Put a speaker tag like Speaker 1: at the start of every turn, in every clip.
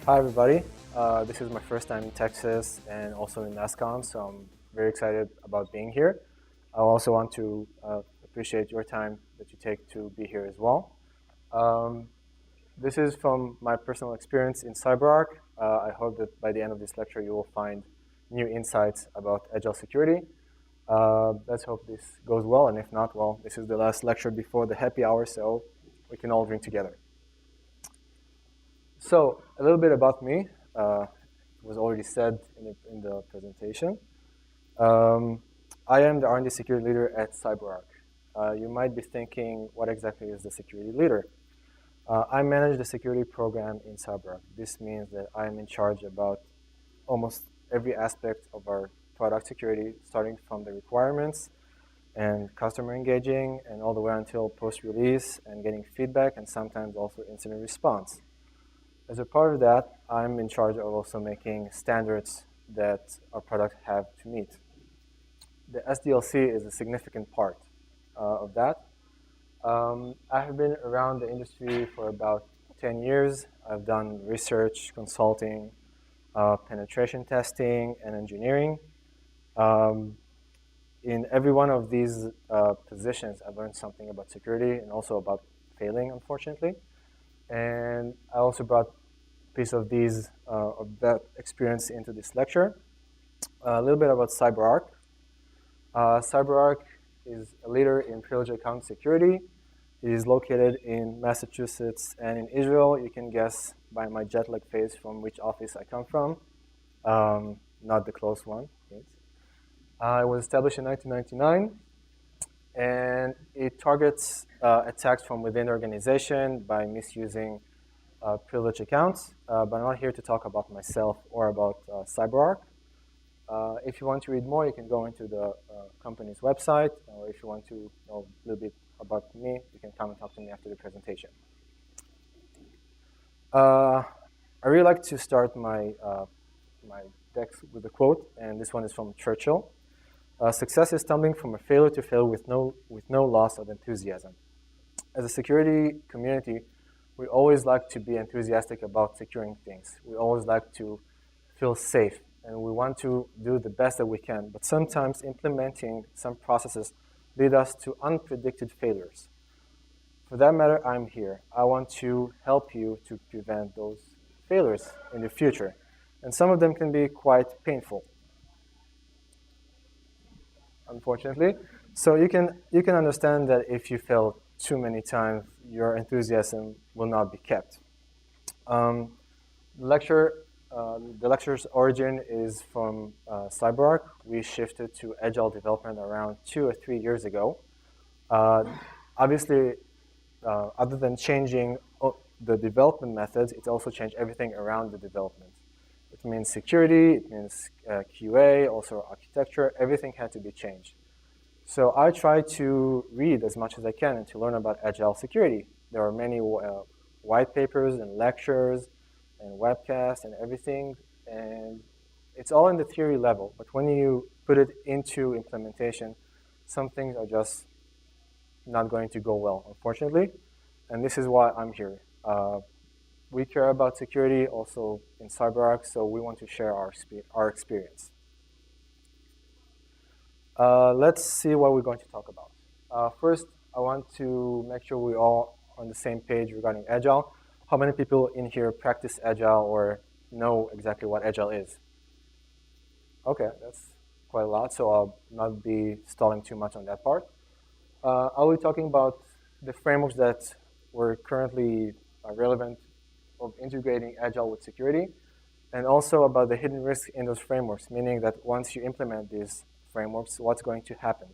Speaker 1: Hi everybody, this is my first time in Texas and also in NASCOM, so I'm very excited about being here. I also want to appreciate your time that you take to be here as well. This is from my personal experience in CyberArk. I hope that by the end of this lecture you will find new insights about Agile Security. Let's hope this goes well, and if not, well, this is the last lecture before the happy hour, so we can all drink together. So, a little bit about me. Was already said in the presentation. I am the R&D security leader at CyberArk. You might be thinking, what exactly is the security leader? I manage the security program in CyberArk. This means that I am in charge about almost every aspect of our product security, starting from the requirements and customer engaging, and all the way until post-release and getting feedback, and sometimes also incident response. As a part of that, I'm in charge of also making standards that our product have to meet. The SDLC is a significant part of that. I have been around the industry for about 10 years. I've done research, consulting, penetration testing, and engineering. In every one of these positions, I've learned something about security and also about failing, unfortunately. And I also brought a piece of that experience into this lecture. A little bit about CyberArk. CyberArk is a leader in privileged account security. It is located in Massachusetts and in Israel. You can guess by my jet lag face from which office I come from. Not the close one. It was established in 1999. And it targets attacks from within the organization by misusing privileged accounts. But I'm not here to talk about myself or about CyberArk. If you want to read more, you can go into the company's website. Or if you want to know a little bit about me, you can come and talk to me after the presentation. I really like to start my decks with a quote, and this one is from Churchill. Success is stumbling from a failure to fail with no loss of enthusiasm. As a security community, we always like to be enthusiastic about securing things. We always like to feel safe, and we want to do the best that we can. But sometimes implementing some processes lead us to unpredicted failures. For that matter, I'm here. I want to help you to prevent those failures in the future. And some of them can be quite painful, unfortunately. So you can understand that if you fail too many times, your enthusiasm will not be kept. The lecture's origin is from CyberArk. We shifted to Agile development around 2 or 3 years ago. Obviously, other than changing the development methods, it also changed everything around the development. It means security, it means QA, also architecture, everything had to be changed. So I try to read as much as I can and to learn about Agile Security. There are many white papers and lectures and webcasts and everything, and it's all in the theory level. But when you put it into implementation, some things are just not going to go well, unfortunately, and this is why I'm here. We care about security also in CyberArk, so we want to share our experience. Let's see what we're going to talk about. First, I want to make sure we're all on the same page regarding Agile. How many people in here practice Agile or know exactly what Agile is? Okay, that's quite a lot, so I'll not be stalling too much on that part. I'll be talking about the frameworks that were currently relevant of integrating Agile with security, and also about the hidden risks in those frameworks, meaning that once you implement these frameworks, what's going to happen.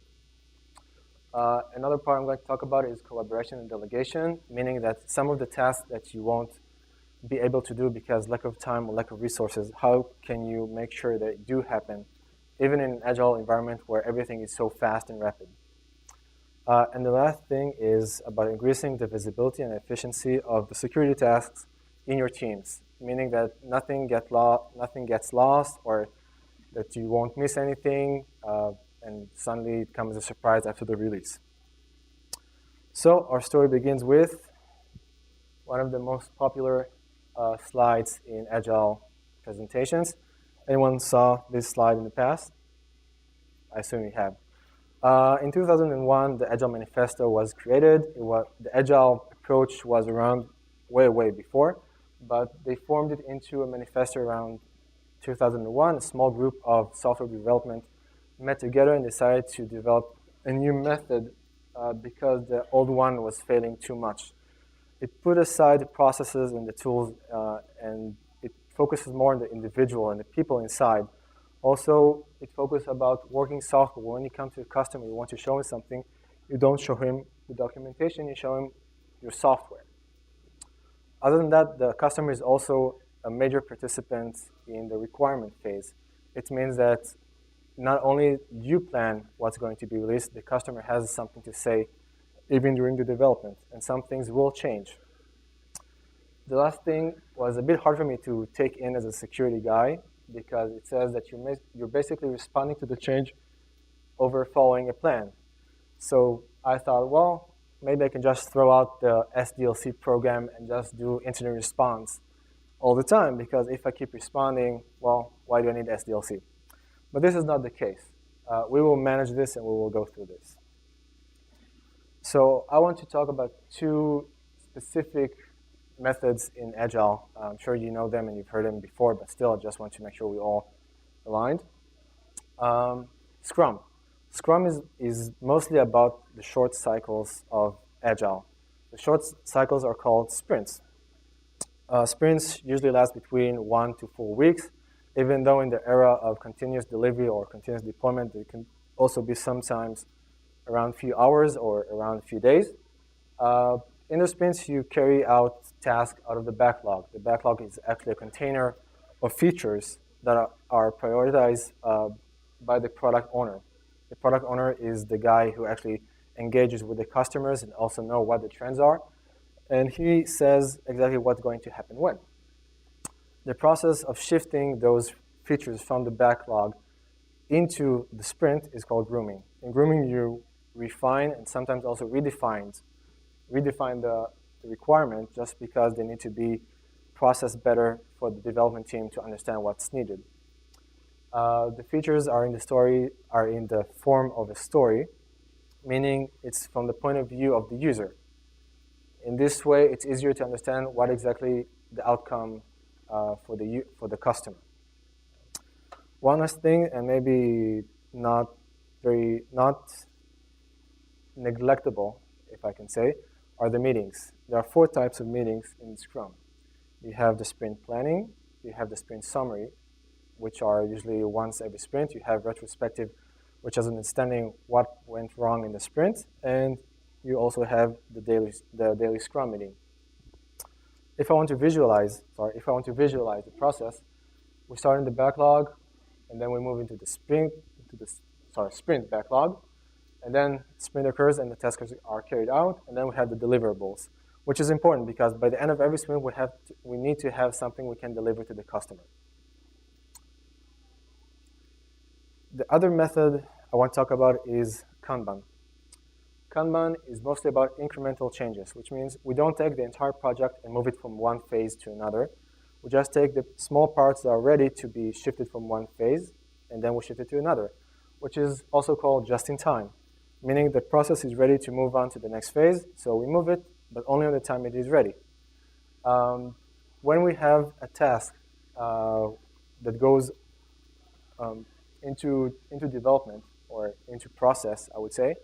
Speaker 1: Another part I'm going to talk about is collaboration and delegation, meaning that some of the tasks that you won't be able to do because lack of time or lack of resources, how can you make sure that it do happen, even in an Agile environment where everything is so fast and rapid. And the last thing is about increasing the visibility and efficiency of the security tasks in your teams, meaning that nothing gets lost or that you won't miss anything, and suddenly it comes as a surprise after the release. So our story begins with one of the most popular slides in Agile presentations. Anyone saw this slide in the past? I assume you have. In 2001, the Agile Manifesto was created. The Agile approach was around way before, but they formed it into a manifesto around 2001. A small group of software development met together and decided to develop a new method because the old one was failing too much. It put aside the processes and the tools, and it focuses more on the individual and the people inside. Also, it focuses about working software. When you come to a customer, you want to show him something, you don't show him the documentation, you show him your software. Other than that, the customer is also a major participant in the requirement phase. It means that not only you plan what's going to be released, the customer has something to say even during the development, and some things will change. The last thing was a bit hard for me to take in as a security guy because it says that you're basically responding to the change over following a plan. So I thought, well, maybe I can just throw out the SDLC program and just do incident response all the time, because if I keep responding, well, why do I need SDLC? But this is not the case. We will manage this and we will go through this. So I want to talk about two specific methods in Agile. I'm sure you know them and you've heard them before, but still I just want to make sure we're all aligned. Scrum. Scrum is mostly about the short cycles of Agile. The short cycles are called sprints. Sprints usually last between 1 to 4 weeks, even though in the era of continuous delivery or continuous deployment, it can also be sometimes around a few hours or around a few days. In the sprints, you carry out tasks out of the backlog. The backlog is actually a container of features that are prioritized by the product owner. The product owner is the guy who actually engages with the customers and also know what the trends are. And he says exactly what's going to happen when. The process of shifting those features from the backlog into the sprint is called grooming. In grooming, you refine and sometimes also redefine the requirement just because they need to be processed better for the development team to understand what's needed. The features are in the form of a story, meaning it's from the point of view of the user. In this way, it's easier to understand what exactly the outcome for the customer. One last thing, and maybe not neglectable, if I can say, are the meetings. There are 4 types of meetings in Scrum. You have the sprint planning, you have the sprint summary, which are usually once every sprint. You have retrospective, which is understanding what went wrong in the sprint, and you also have the daily Scrum meeting. If I want to visualize the process, we start in the backlog, and then we move into the sprint backlog, and then sprint occurs and the tasks are carried out, and then we have the deliverables, which is important because by the end of every sprint, we need to have something we can deliver to the customer. The other method I want to talk about is Kanban. Kanban is mostly about incremental changes, which means we don't take the entire project and move it from one phase to another. We just take the small parts that are ready to be shifted from one phase, and then we shift it to another, which is also called just-in-time, meaning the process is ready to move on to the next phase, so we move it, but only on the time it is ready. When we have a task that goes into development or into process, I would say,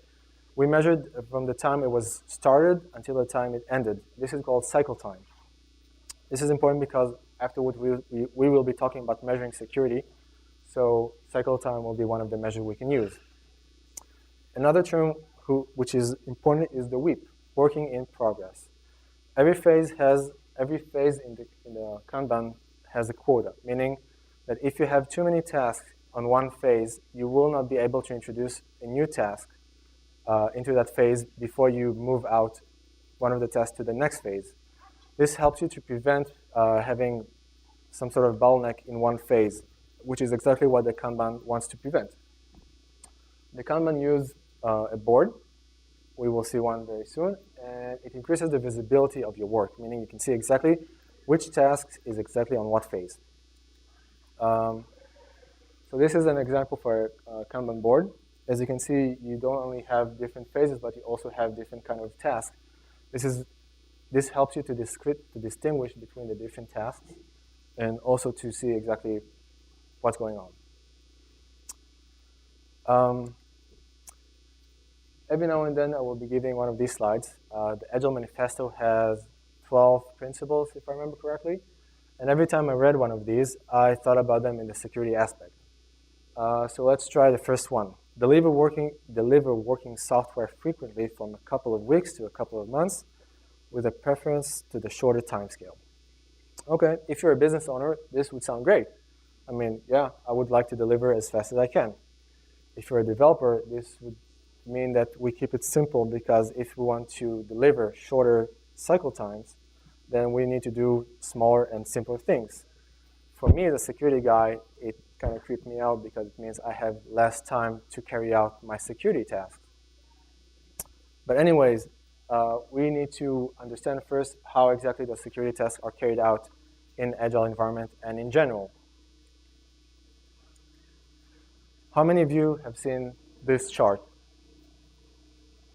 Speaker 1: we measured from the time it was started until the time it ended. This is called cycle time. This is important because afterward we will be talking about measuring security, so cycle time will be one of the measures we can use. Another term which is important is the WIP, working in progress. Every phase in the Kanban has a quota, meaning that if you have too many tasks on one phase, you will not be able to introduce a new task into that phase before you move out one of the tasks to the next phase. This helps you to prevent having some sort of bottleneck in one phase, which is exactly what the Kanban wants to prevent. The Kanban uses a board. We will see one very soon, and it increases the visibility of your work, meaning you can see exactly which task is exactly on what phase. So this is an example for a Kanban board. As you can see, you don't only have different phases, but you also have different kind of tasks. This helps you to distinguish between the different tasks and also to see exactly what's going on. Every now and then, I will be giving one of these slides. The Agile Manifesto has 12 principles, if I remember correctly. And every time I read one of these, I thought about them in the security aspect. So let's try the first one. Deliver working software frequently from a couple of weeks to a couple of months with a preference to the shorter time scale. Okay, if you're a business owner, this would sound great. I mean, yeah, I would like to deliver as fast as I can. If you're a developer, this would mean that we keep it simple, because if we want to deliver shorter cycle times, then we need to do smaller and simpler things. For me, as a security guy, it kind of creeped me out because it means I have less time to carry out my security tasks. But anyways, we need to understand first how exactly the security tasks are carried out in Agile environment and in general. How many of you have seen this chart?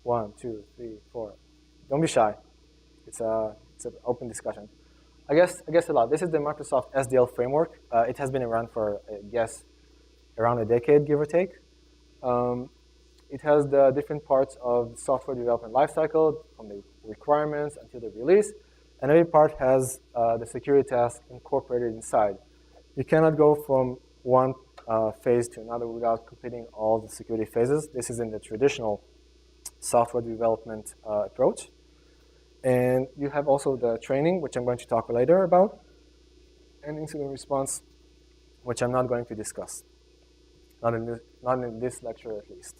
Speaker 1: 1, 2, 3, 4. Don't be shy. It's an open discussion. I guess a lot. This is the Microsoft SDL framework. It has been around for, I guess, around a decade, give or take. It has the different parts of the software development lifecycle, from the requirements until the release, and every part has the security task incorporated inside. You cannot go from one phase to another without completing all the security phases. This is in the traditional software development approach. And you have also the training, which I'm going to talk later about, and incident response, which I'm not going to discuss, not in this lecture at least.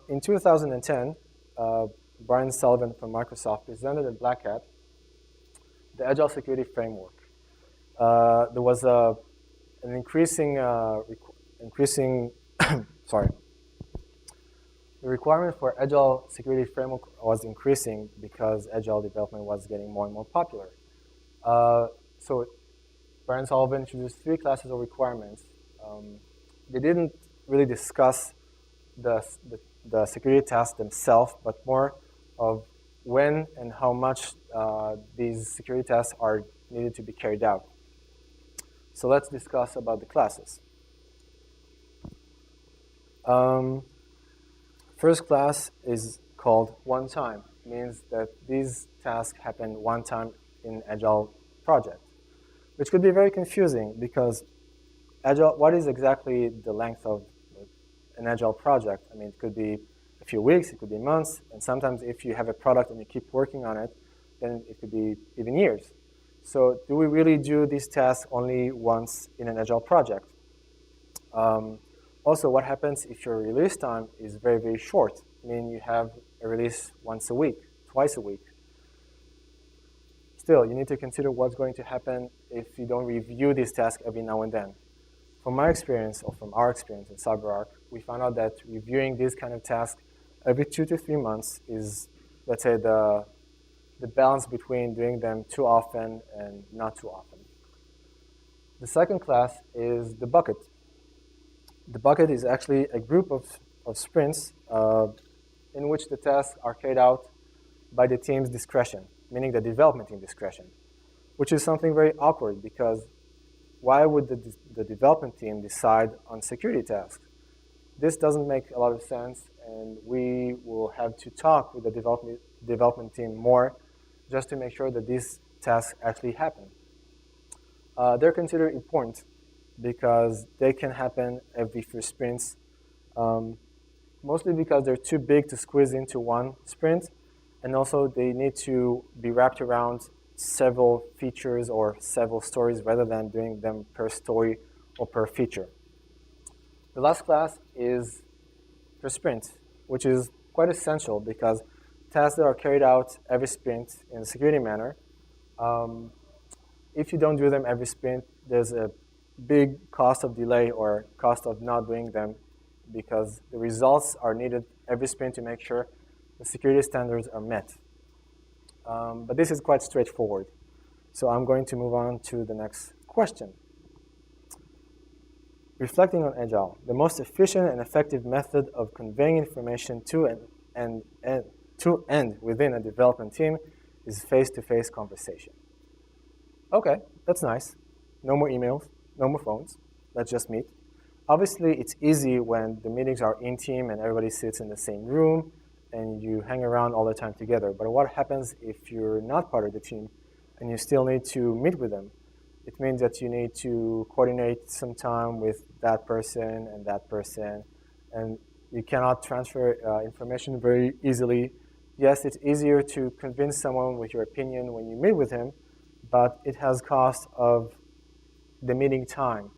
Speaker 1: In 2010, Brian Sullivan from Microsoft presented at Black Hat the Agile Security Framework. There was an increasing sorry. The requirement for Agile Security Framework was increasing because Agile development was getting more and more popular. So Brian Sullivan introduced 3 classes of requirements. They didn't really discuss the security tasks themselves, but more of when and how much these security tasks are needed to be carried out. So let's discuss about the classes. First class is called one time. It means that these tasks happen one time in Agile project, which could be very confusing because Agile, what is exactly the length of an Agile project? I mean, it could be a few weeks, it could be months, and sometimes if you have a product and you keep working on it, then it could be even years. So do we really do these tasks only once in an Agile project? Also, what happens if your release time is very, very short? I mean, you have a release once a week, twice a week. Still, you need to consider what's going to happen if you don't review these tasks every now and then. From my experience, or from our experience in CyberArk, we found out that reviewing these kind of tasks every 2 to 3 months is, let's say, the balance between doing them too often and not too often. The second class is the bucket. The bucket is actually a group of sprints in which the tasks are carried out by the team's discretion, meaning the development team discretion, which is something very awkward because why would the development team decide on security tasks? This doesn't make a lot of sense, and we will have to talk with the development team more just to make sure that these tasks actually happen. They're considered important because they can happen every few sprints, mostly because they're too big to squeeze into one sprint, and also they need to be wrapped around several features or several stories rather than doing them per story or per feature. The last class is per sprint, which is quite essential because tasks that are carried out every sprint in a security manner, if you don't do them every sprint, there's a big cost of delay or cost of not doing them because the results are needed every sprint to make sure the security standards are met. But this is quite straightforward. So I'm going to move on to the next question. Reflecting on Agile, the most efficient and effective method of conveying information to end within a development team is face-to-face conversation. Okay, that's nice. No more emails, no more phones. Let's just meet. Obviously, it's easy when the meetings are in team and everybody sits in the same room and you hang around all the time together. But what happens if you're not part of the team and you still need to meet with them? It means that you need to coordinate some time with that person, and you cannot transfer information very easily. Yes, it's easier to convince someone with your opinion when you meet with him, but it has cost of the meeting time.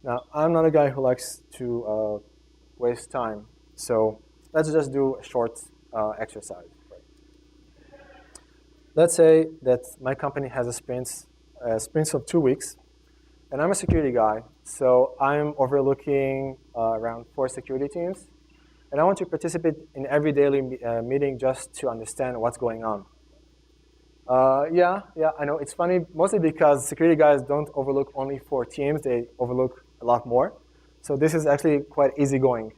Speaker 1: Now, I'm not a guy who likes to waste time, so let's just do a short exercise. Let's say that my company has a sprints of 2 weeks, and I'm a security guy, so I'm overlooking around 4 security teams, and I want to participate in every daily meeting just to understand what's going on. Yeah, I know, it's funny, mostly because security guys don't overlook only 4 teams, they overlook a lot more. So this is actually quite easygoing.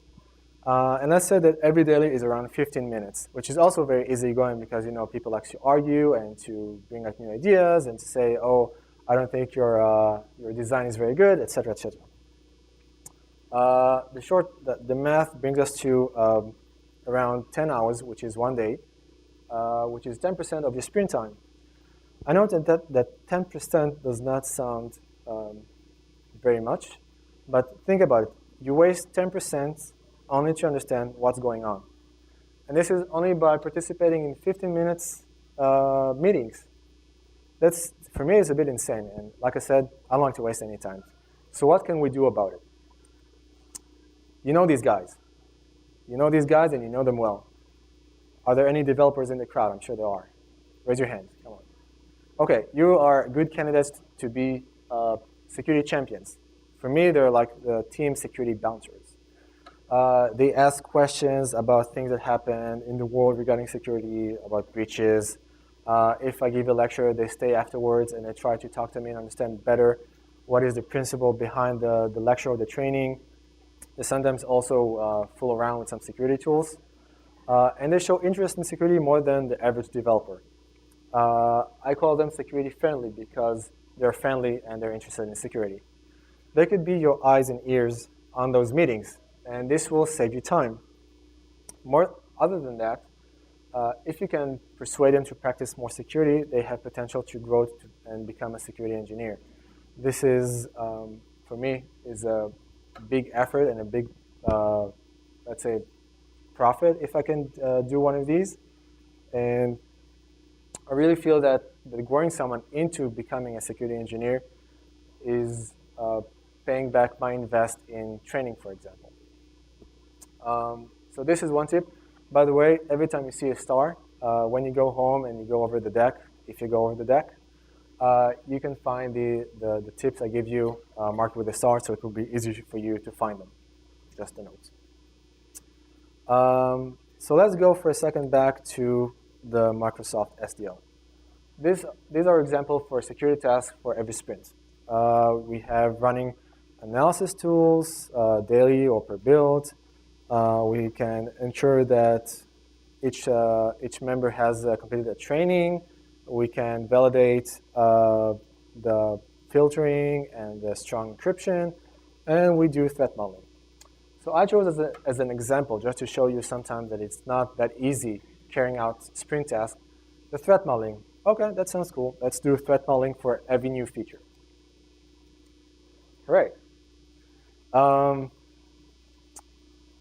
Speaker 1: And let's say that every daily is around 15 minutes, which is also very easygoing because people like to argue and to bring out new ideas and to say, oh, I don't think your design is very good, etc., etc. The math brings us to around 10 hours, which is 1 day, which is 10% of your sprint time. I know that 10% does not sound very much, but think about it. You waste 10% only to understand what's going on. And this is only by participating in 15 minutes meetings. That's, for me, it's a bit insane. And like I said, I don't like to waste any time. So what can we do about it? You know these guys. You know these guys and you know them well. Are there any developers in the crowd? I'm sure there are. Raise your hand. Come on. Okay, you are good candidates to be security champions. For me, they're like the team security bouncers. They ask questions about things that happen in the world regarding security, about breaches. If I give a lecture, they stay afterwards and they try to talk to me and understand better what is the principle behind the lecture or the training. They sometimes also fool around with some security tools. And they show interest in security more than the average developer. I call them security friendly because they're friendly and they're interested in security. They could be your eyes and ears on those meetings, and this will save you time. Other than that, if you can persuade them to practice more security, they have potential to grow and become a security engineer. This is, for me, is a big effort and a big, let's say, profit if I can do one of these. And I really feel that growing someone into becoming a security engineer is paying back my invest in training, for example. So this is one tip. By the way, every time you see a star, when you go home and you go over the deck, if you go over the deck, you can find the tips I give you marked with a star, so it will be easier for you to find them. Just a note. So let's go for a second back to the Microsoft SDL. These are examples for security tasks for every sprint. We have running analysis tools, daily or per build. We can ensure that each member has completed a training. We can validate the filtering and the strong encryption, and we do threat modeling. So I chose as an example, just to show you sometimes that it's not that easy carrying out sprint tasks, the threat modeling. Okay, that sounds cool. Let's do threat modeling for every new feature. Hooray.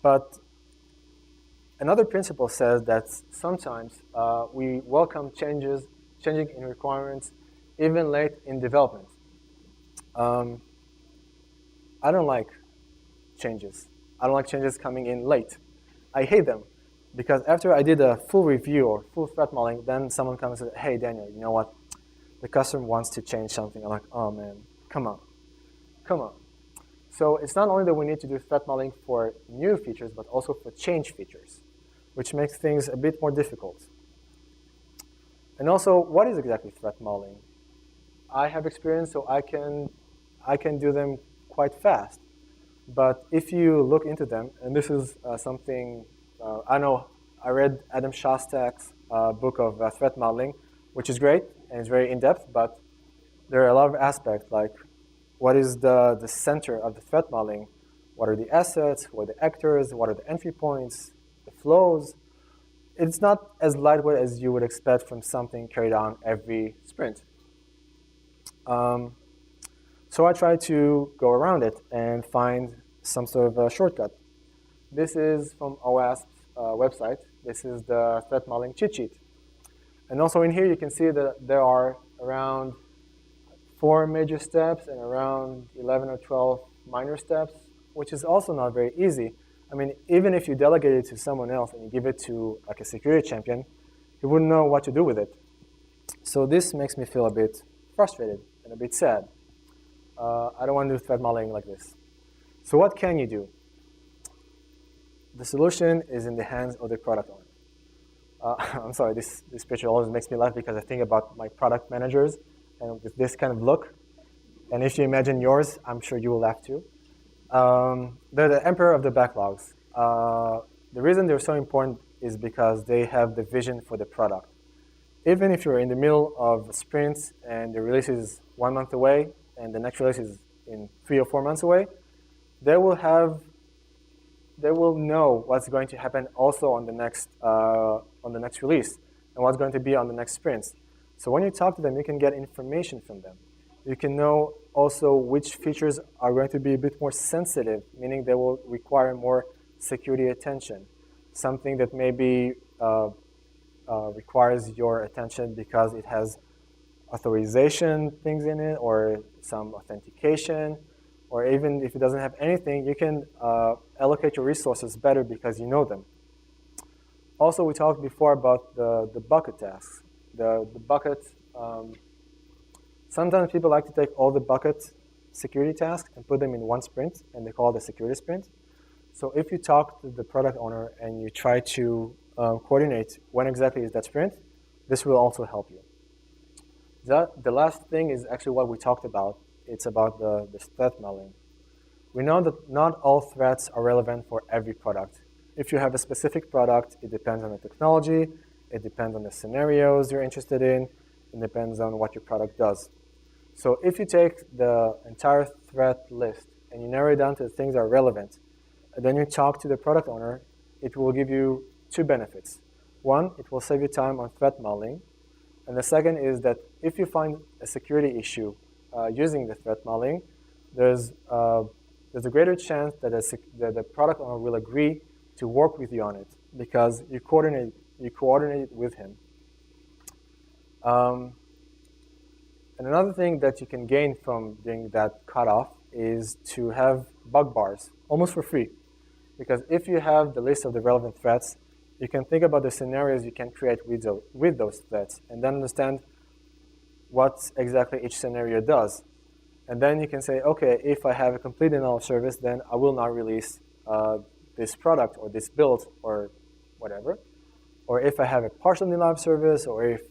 Speaker 1: But another principle says that sometimes we welcome changing in requirements even late in development. I don't like changes. I don't like changes coming in late. I hate them because after I did a full review or full threat modeling, then someone comes and says, hey, Daniel, you know what? The customer wants to change something. I'm like, oh, man, come on. So it's not only that we need to do threat modeling for new features, but also for change features, which makes things a bit more difficult. And also, what is exactly threat modeling? I have experience, so I can do them quite fast. But if you look into them, and this is something I know, I read Adam Shostak's book of threat modeling, which is great and it's very in-depth, but there are a lot of aspects like what is the center of the threat modeling, what are the assets, what are the actors, what are the entry points, the flows. It's not as lightweight as you would expect from something carried on every sprint. So I try to go around it and find some sort of a shortcut. This is from OWASP's website. This is the threat modeling cheat sheet. And also in here you can see that there are around 4 major steps and around 11 or 12 minor steps, which is also not very easy. I mean, even if you delegate it to someone else and you give it to like a security champion, he wouldn't know what to do with it. So this makes me feel a bit frustrated and a bit sad. I don't want to do threat modeling like this. So what can you do? The solution is in the hands of the product owner. I'm sorry, this picture always makes me laugh because I think about my product managers and with this kind of look. And if you imagine yours, I'm sure you will laugh too. They're the emperor of the backlogs. The reason they're so important is because they have the vision for the product. Even if you're in the middle of sprints and the release is 1 month away and the next release is in 3 or 4 months away, they will know what's going to happen also on the next release and what's going to be on the next sprints. So when you talk to them, you can get information from them. You can know also which features are going to be a bit more sensitive, meaning they will require more security attention. Something that maybe requires your attention because it has authorization things in it or some authentication, or even if it doesn't have anything, you can allocate your resources better because you know them. Also, we talked before about the bucket tasks. The bucket, sometimes people like to take all the bucket security tasks and put them in one sprint, and they call it a security sprint. So if you talk to the product owner and you try to coordinate when exactly is that sprint, this will also help you. The last thing is actually what we talked about. It's about the threat modeling. We know that not all threats are relevant for every product. If you have a specific product, it depends on the technology, it depends on the scenarios you're interested in, it depends on what your product does. So if you take the entire threat list and you narrow it down to the things that are relevant, and then you talk to the product owner, it will give you 2 benefits. One, it will save you time on threat modeling. And the second is that if you find a security issue using the threat modeling, there's a greater chance that the product owner will agree to work with you on it because you coordinate with him. And another thing that you can gain from doing that cutoff is to have bug bars, almost for free. Because if you have the list of the relevant threats, you can think about the scenarios you can create with those threats and then understand what exactly each scenario does. And then you can say, okay, if I have a complete denial of service, then I will not release this product or this build or whatever. Or if I have a partial denial of service, or if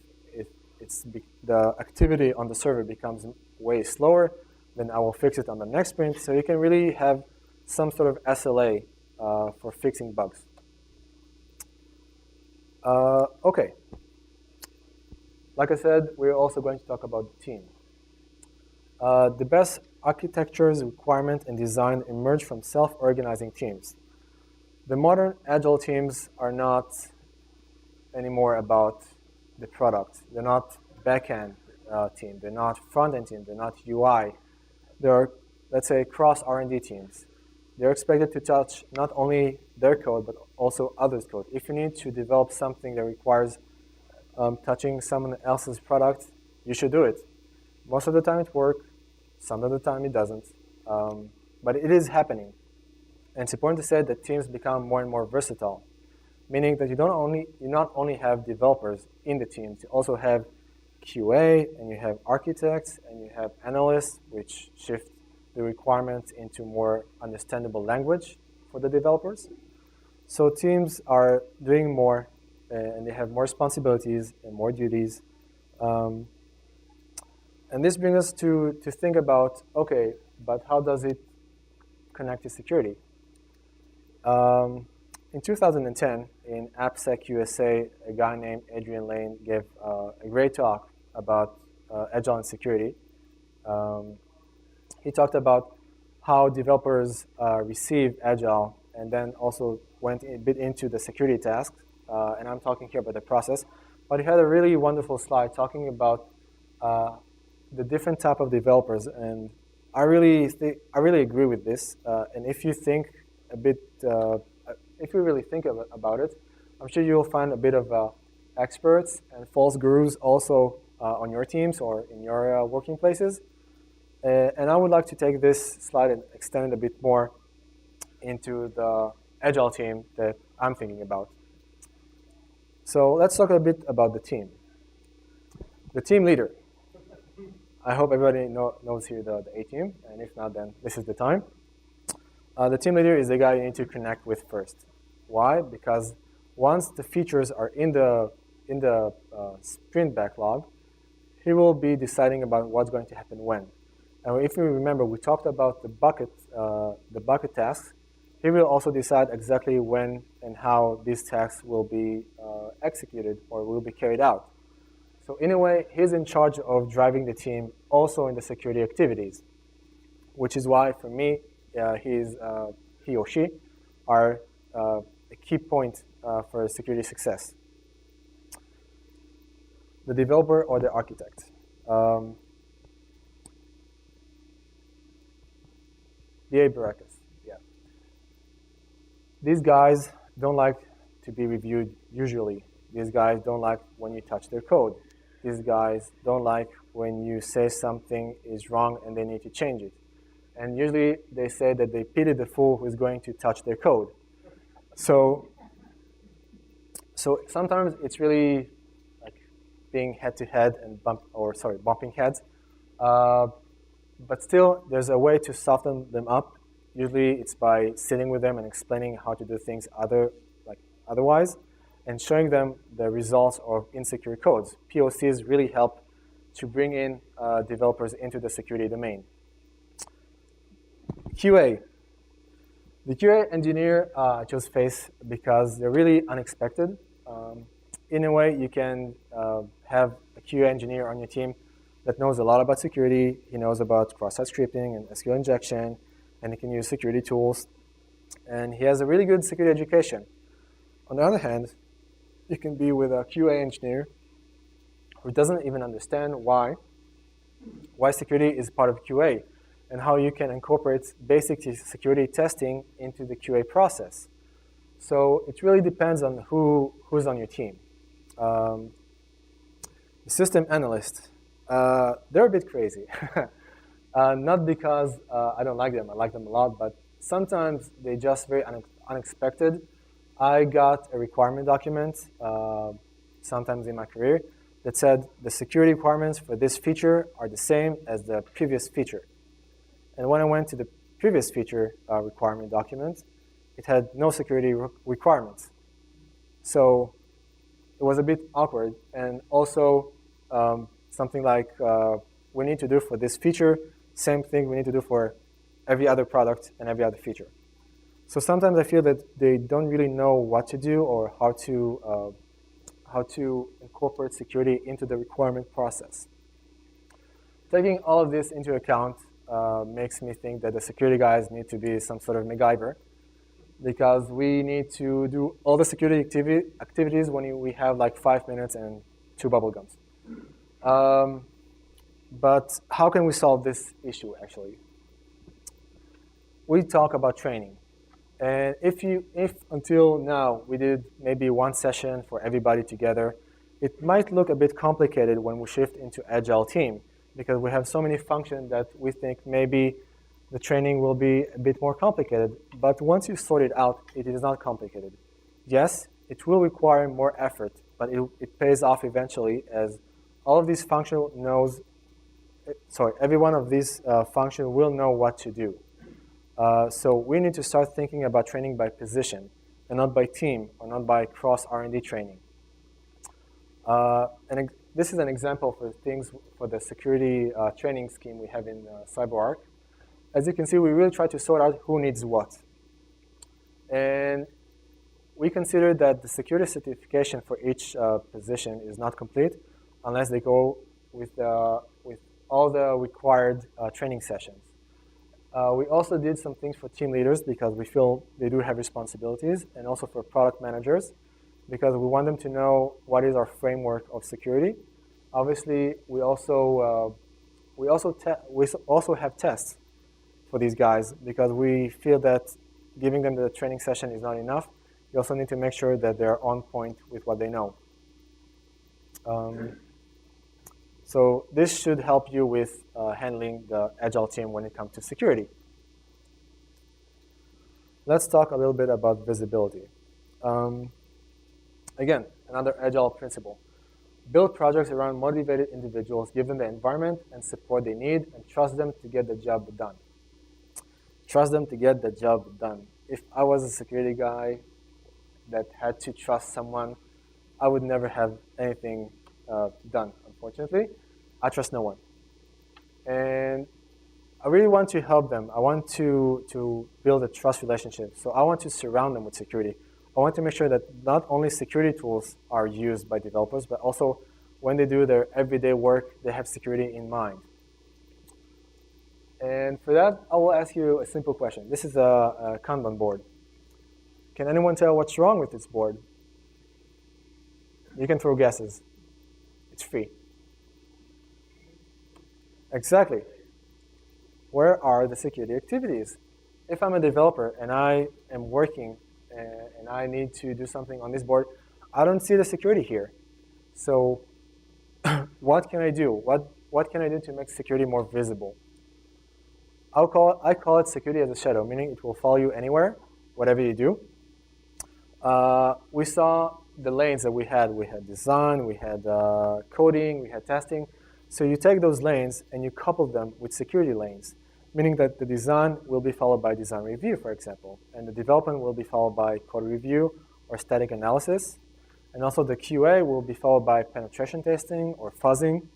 Speaker 1: the activity on the server becomes way slower, then I will fix it on the next sprint. So you can really have some sort of SLA for fixing bugs. Okay. Like I said, we're also going to talk about the team. The best architectures, requirement, and design emerge from self-organizing teams. The modern agile teams are not anymore about the product. They're not back-end team. They're not front-end team. They're not UI. They're, let's say, cross R&D teams. They're expected to touch not only their code, but also others' code. If you need to develop something that requires touching someone else's product, you should do it. Most of the time it works. Some of the time it doesn't. But it is happening. And it's important to say that teams become more and more versatile, meaning that you not only have developers in the teams, you also have QA, and you have architects, and you have analysts, which shift the requirements into more understandable language for the developers. So teams are doing more, and they have more responsibilities and more duties. And this brings us to think about, okay, but how does it connect to security? In 2010, in AppSec USA, a guy named Adrian Lane gave a great talk about Agile and security. He talked about how developers receive Agile and then also went a bit into the security tasks. And I'm talking here about the process. But he had a really wonderful slide talking about the different type of developers. And I really agree with this. And if you think a bit, if you really think about it, I'm sure you'll find a bit of experts and false gurus also on your teams or in your working places. And I would like to take this slide and extend it a bit more into the Agile team that I'm thinking about. So let's talk a bit about the team. The team leader. I hope everybody knows here the A team, and if not, then this is the time. The team leader is the guy you need to connect with first. Why? Because once the features are in the sprint backlog, he will be deciding about what's going to happen when. And if you remember, we talked about the bucket tasks. He will also decide exactly when and how these tasks will be executed or will be carried out. So in a way, he's in charge of driving the team also in the security activities, which is why, for me, he or she are a key point for security success. The developer or the architect. DA Barakas, yeah. These guys don't like to be reviewed usually. These guys don't like when you touch their code. These guys don't like when you say something is wrong and they need to change it. And usually they say that they pity the fool who is going to touch their code. So sometimes it's really like being head-to-head and bumping heads. But still, there's a way to soften them up. Usually, it's by sitting with them and explaining how to do things otherwise, and showing them the results of insecure codes. POCs really help to bring in developers into the security domain. QA. The QA engineer I chose face because they're really unexpected. In a way, you can have a QA engineer on your team that knows a lot about security. He knows about cross-site scripting and SQL injection, and he can use security tools. And he has a really good security education. On the other hand, you can be with a QA engineer who doesn't even understand why security is part of QA and how you can incorporate basic security testing into the QA process. So it really depends on who's on your team. The system analyst. They're a bit crazy. Not because I don't like them. I like them a lot, but sometimes they're just very unexpected. I got a requirement document sometimes in my career that said the security requirements for this feature are the same as the previous feature. And when I went to the previous feature requirement document, it had no security requirements. So it was a bit awkward. And also, something like we need to do for this feature, same thing we need to do for every other product and every other feature. So sometimes I feel that they don't really know what to do or how to incorporate security into the requirement process. Taking all of this into account makes me think that the security guys need to be some sort of MacGyver, because we need to do all the security activities when we have like 5 minutes and 2 bubble gums. But how can we solve this issue, actually? We talk about training. And if until now we did maybe one session for everybody together, it might look a bit complicated when we shift into Agile team, because we have so many functions that we think maybe the training will be a bit more complicated. But once you sort it out, it is not complicated. Yes, it will require more effort, but it pays off eventually, as all of these functions every one of these functions will know what to do. So we need to start thinking about training by position and not by team or not by cross R&D training. This is an example for things for the security training scheme we have in CyberArk. As you can see, we really try to sort out who needs what. And we consider that the security certification for each position is not complete unless they go with all the required training sessions. We also did some things for team leaders because we feel they do have responsibilities, and also for product managers because we want them to know what is our framework of security. Obviously, we also have tests for these guys because we feel that giving them the training session is not enough. You also need to make sure that they're on point with what they know. So this should help you with handling the Agile team when it comes to security. Let's talk a little bit about visibility. Again, another Agile principle. Build projects around motivated individuals, give them the environment and support they need, and trust them to get the job done. Trust them to get the job done. If I was a security guy that had to trust someone, I would never have anything done, unfortunately. I trust no one. And I really want to help them. I want to build a trust relationship. So I want to surround them with security. I want to make sure that not only security tools are used by developers, but also when they do their everyday work, they have security in mind. And for that, I will ask you a simple question. This is a Kanban board. Can anyone tell what's wrong with this board? You can throw guesses. It's free. Exactly. Where are the security activities? If I'm a developer and I am working and I need to do something on this board, I don't see the security here. So what can I do? What can I do to make security more visible? I call it security as a shadow, meaning it will follow you anywhere, whatever you do. We saw the lanes that we had. We had design, we had coding, we had testing. So you take those lanes and you couple them with security lanes, meaning that the design will be followed by design review, for example, and the development will be followed by code review or static analysis. And also the QA will be followed by penetration testing or fuzzing.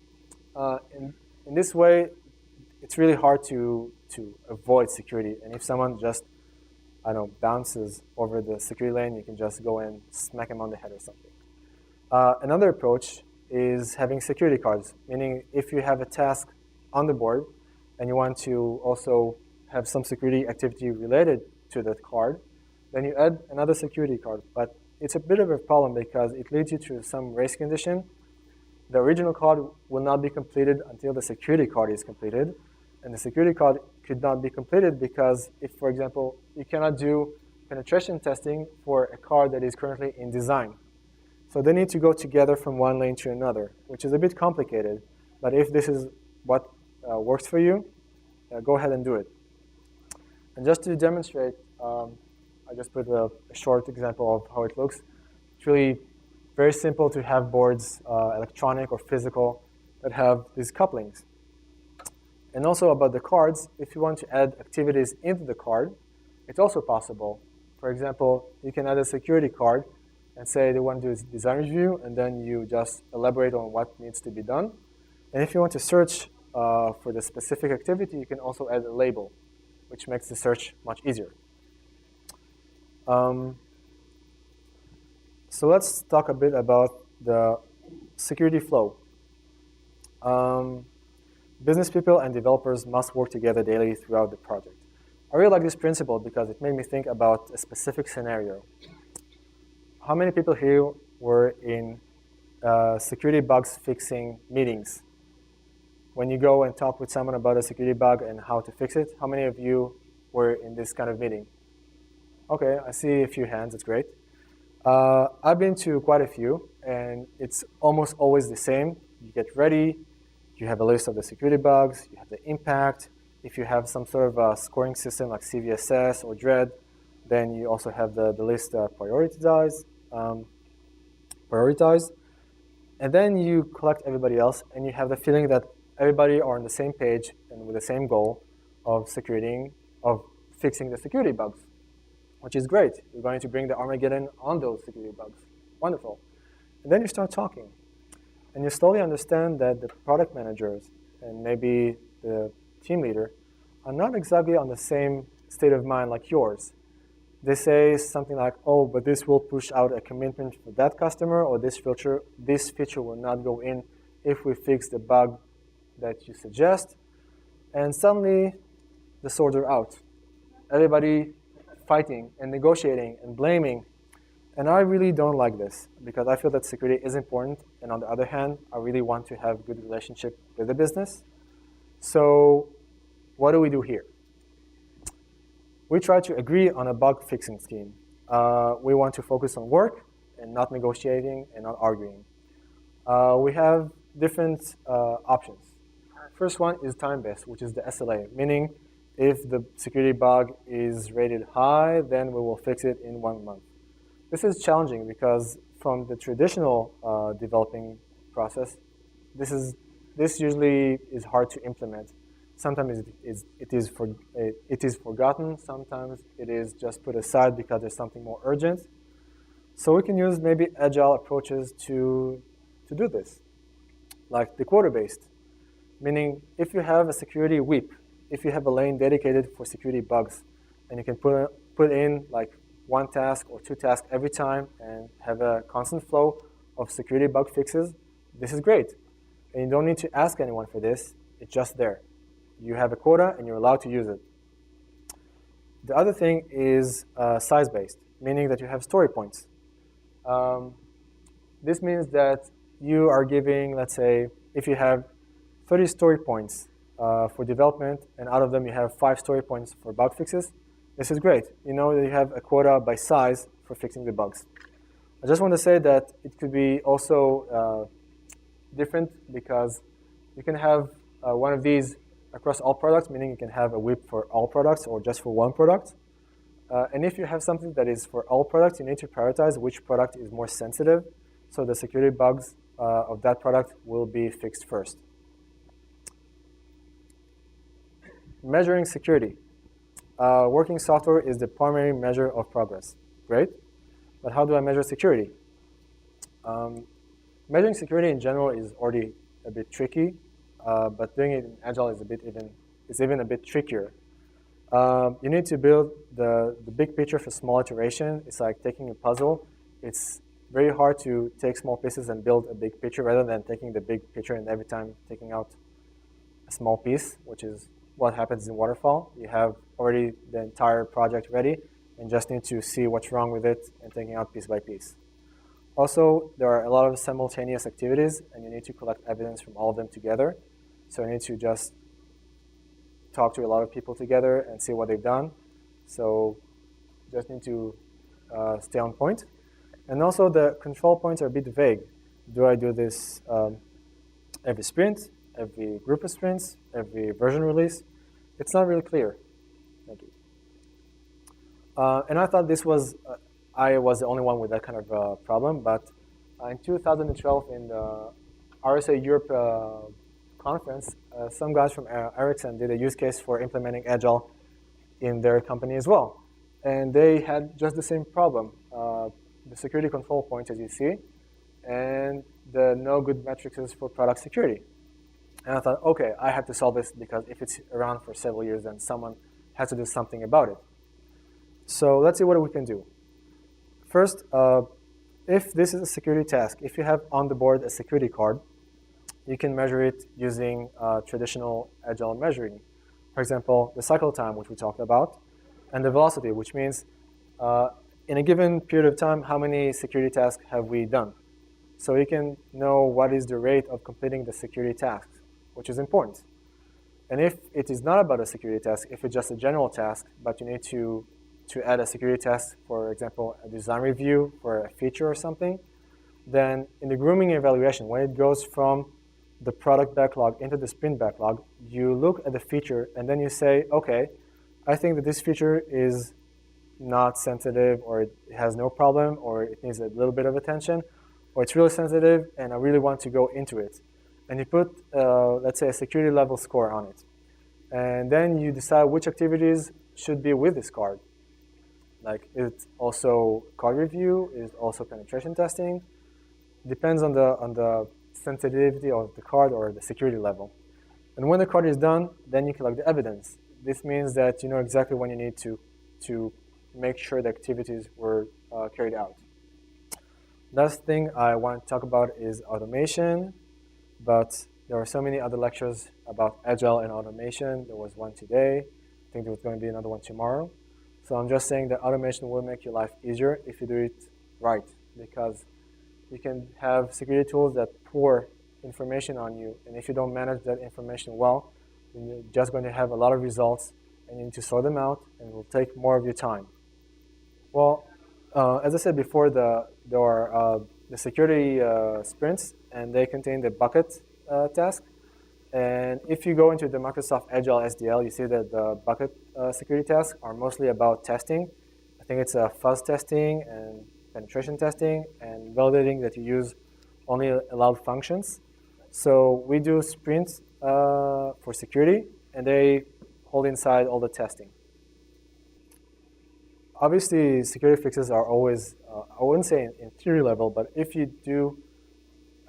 Speaker 1: In this way, it's really hard to avoid security. And if someone just, I don't know, bounces over the security lane, you can just go and smack him on the head or something. Another approach is having security cards, meaning if you have a task on the board and you want to also have some security activity related to that card, then you add another security card. But it's a bit of a problem because it leads you to some race condition. The original card will not be completed until the security card is completed. And the security card could not be completed because if, for example, you cannot do penetration testing for a card that is currently in design. So they need to go together from one lane to another, which is a bit complicated. But if this is what works for you, go ahead and do it. And just to demonstrate, I just put a short example of how it looks. It's really very simple to have boards, electronic or physical, that have these couplings. And also about the cards, if you want to add activities into the card, it's also possible. For example, you can add a security card and say they want to do design review, and then you just elaborate on what needs to be done. And if you want to search for the specific activity, you can also add a label, which makes the search much easier. So let's talk a bit about the security flow. Business people and developers must work together daily throughout the project. I really like this principle because it made me think about a specific scenario. How many people here were in security bugs fixing meetings? When you go and talk with someone about a security bug and how to fix it, how many of you were in this kind of meeting? Okay, I see a few hands, that's great. I've been to quite a few, and it's almost always the same. You get ready, you have a list of the security bugs, you have the impact. If you have some sort of a scoring system like CVSS or DREAD, then you also have the list prioritized. And then you collect everybody else, and you have the feeling that everybody are on the same page and with the same goal of fixing the security bugs, which is great. You're going to bring the Armageddon on those security bugs. Wonderful. And then you start talking. And you slowly understand that the product managers and maybe the team leader are not exactly on the same state of mind like yours. They say something like, oh, but this will push out a commitment for that customer, or this feature will not go in if we fix the bug that you suggest. And suddenly, the swords are out. Everybody fighting and negotiating and blaming. And I really don't like this because I feel that security is important. And on the other hand, I really want to have a good relationship with the business. So what do we do here? We try to agree on a bug fixing scheme. We want to focus on work and not negotiating and not arguing. We have different options. First one is time-based, which is the SLA, meaning if the security bug is rated high, then we will fix it in 1 month. This is challenging because from the traditional developing process, this usually is hard to implement. Sometimes it is forgotten. Sometimes it is just put aside because there's something more urgent. So we can use maybe agile approaches to do this, like the quota-based, meaning if you have a security weep, if you have a lane dedicated for security bugs, and you can put in like 1 task or 2 tasks every time and have a constant flow of security bug fixes, this is great. And you don't need to ask anyone for this. It's just there. You have a quota and you're allowed to use it. The other thing is size-based, meaning that you have story points. This means that you are giving, let's say, if you have 30 story points for development, and out of them you have 5 story points for bug fixes, this is great. You know that you have a quota by size for fixing the bugs. I just want to say that it could be also different because you can have one of these across all products, meaning you can have a whip for all products or just for one product. And if you have something that is for all products, you need to prioritize which product is more sensitive, so the security bugs of that product will be fixed first. Measuring security. Working software is the primary measure of progress. Great. But how do I measure security? Measuring security in general is already a bit tricky, but doing it in Agile is even a bit trickier. You need to build the big picture for small iteration. It's like taking a puzzle. It's very hard to take small pieces and build a big picture rather than taking the big picture and every time taking out a small piece, which is what happens in waterfall. You have already the entire project ready and just need to see what's wrong with it and taking out piece by piece. Also, there are a lot of simultaneous activities and you need to collect evidence from all of them together. So you need to just talk to a lot of people together and see what they've done. So just need to stay on point. And also the control points are a bit vague. Do I do this every sprint, every group of sprints, every version release? It's not really clear. Thank you. And I thought I was the only one with that kind of problem, but in 2012 in the RSA Europe conference, some guys from Ericsson did a use case for implementing Agile in their company as well. And they had just the same problem. The security control points, as you see, and the no good metrics for product security. And I thought, okay, I have to solve this because if it's around for several years, then someone has to do something about it. So let's see what we can do. First, if this is a security task, if you have on the board a security card, you can measure it using traditional Agile measuring. For example, the cycle time, which we talked about, and the velocity, which means in a given period of time, how many security tasks have we done? So you can know what is the rate of completing the security tasks, which is important. And if it is not about a security task, if it's just a general task, but you need to add a security task, for example, a design review for a feature or something, then in the grooming evaluation, when it goes from the product backlog into the sprint backlog, you look at the feature and then you say, okay, I think that this feature is not sensitive, or it has no problem, or it needs a little bit of attention, or it's really sensitive and I really want to go into it. And you put, let's say, a security level score on it. And then you decide which activities should be with this card. Like, it's also code review, it's also penetration testing. Depends on the sensitivity of the card or the security level. And when the card is done, then you collect the evidence. This means that you know exactly when you need to make sure the activities were carried out. Last thing I want to talk about is automation, but there are so many other lectures about Agile and automation. There was one today. I think there was going to be another one tomorrow. So I'm just saying that automation will make your life easier if you do it right, because you can have security tools that pour information on you, and if you don't manage that information well, then you're just going to have a lot of results, and you need to sort them out, and it will take more of your time. Well, as I said before, there are the security sprints, and they contain the bucket task. And if you go into the Microsoft Agile SDL, you see that the bucket security tasks are mostly about testing. I think it's fuzz testing and penetration testing and validating that you use only allowed functions. So we do sprints for security, and they hold inside all the testing. Obviously, security fixes are always, I wouldn't say in theory level, but if you do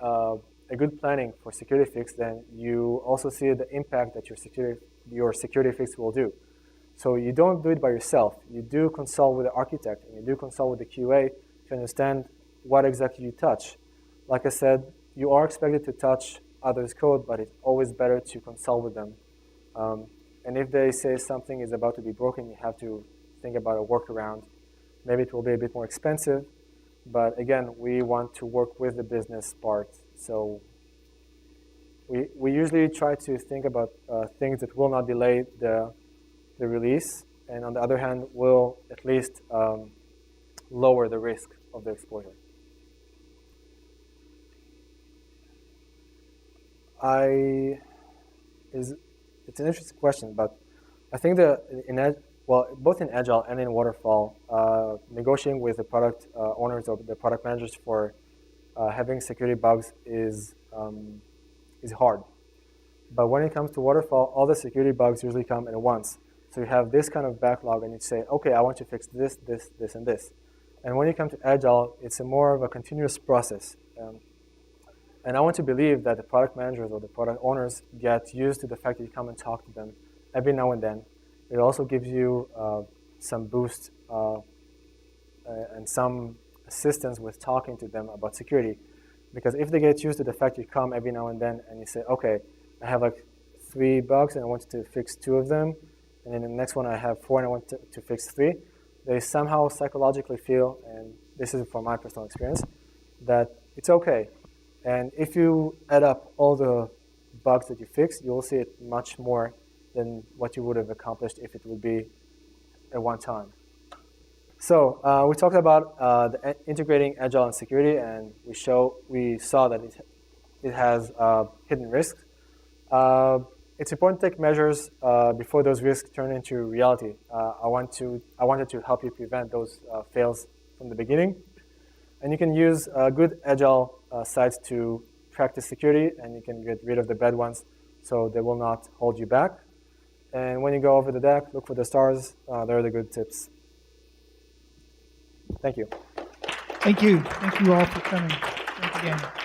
Speaker 1: a good planning for security fix, then you also see the impact that your security fix will do. So you don't do it by yourself. You do consult with the architect, and you do consult with the QA to understand what exactly you touch. Like I said, you are expected to touch others' code, but it's always better to consult with them. And if they say something is about to be broken, you have to think about a workaround. Maybe it will be a bit more expensive, but again, we want to work with the business part. So we usually try to think about things that will not delay the release, and on the other hand, will at least lower the risk of the exposure. It's an interesting question, but I think that both in Agile and in Waterfall, negotiating with the product owners or the product managers for having security bugs is hard. But when it comes to Waterfall, all the security bugs usually come at once. So you have this kind of backlog, and you say, okay, I want to fix this, this, this, and this. And when you come to Agile, it's more of a continuous process. And I want to believe that the product managers or the product owners get used to the fact that you come and talk to them every now and then. It also gives you some boost and some assistance with talking to them about security. Because if they get used to the fact you come every now and then and you say, okay, I have like 3 bugs and I want to fix 2 of them, and then the next one I have 4 and I want to fix 3, they somehow psychologically feel, and this is from my personal experience, that it's okay. And if you add up all the bugs that you fix, you'll see it much more than what you would have accomplished if it would be at one time. So we talked about integrating Agile and security, and we saw that it has hidden risks. It's important to take measures before those risks turn into reality. I wanted to help you prevent those fails from the beginning. And you can use good Agile sites to practice security, and you can get rid of the bad ones so they will not hold you back. And when you go over the deck, look for the stars. They're the good tips. Thank you.
Speaker 2: Thank you. Thank you all for coming. Thanks again.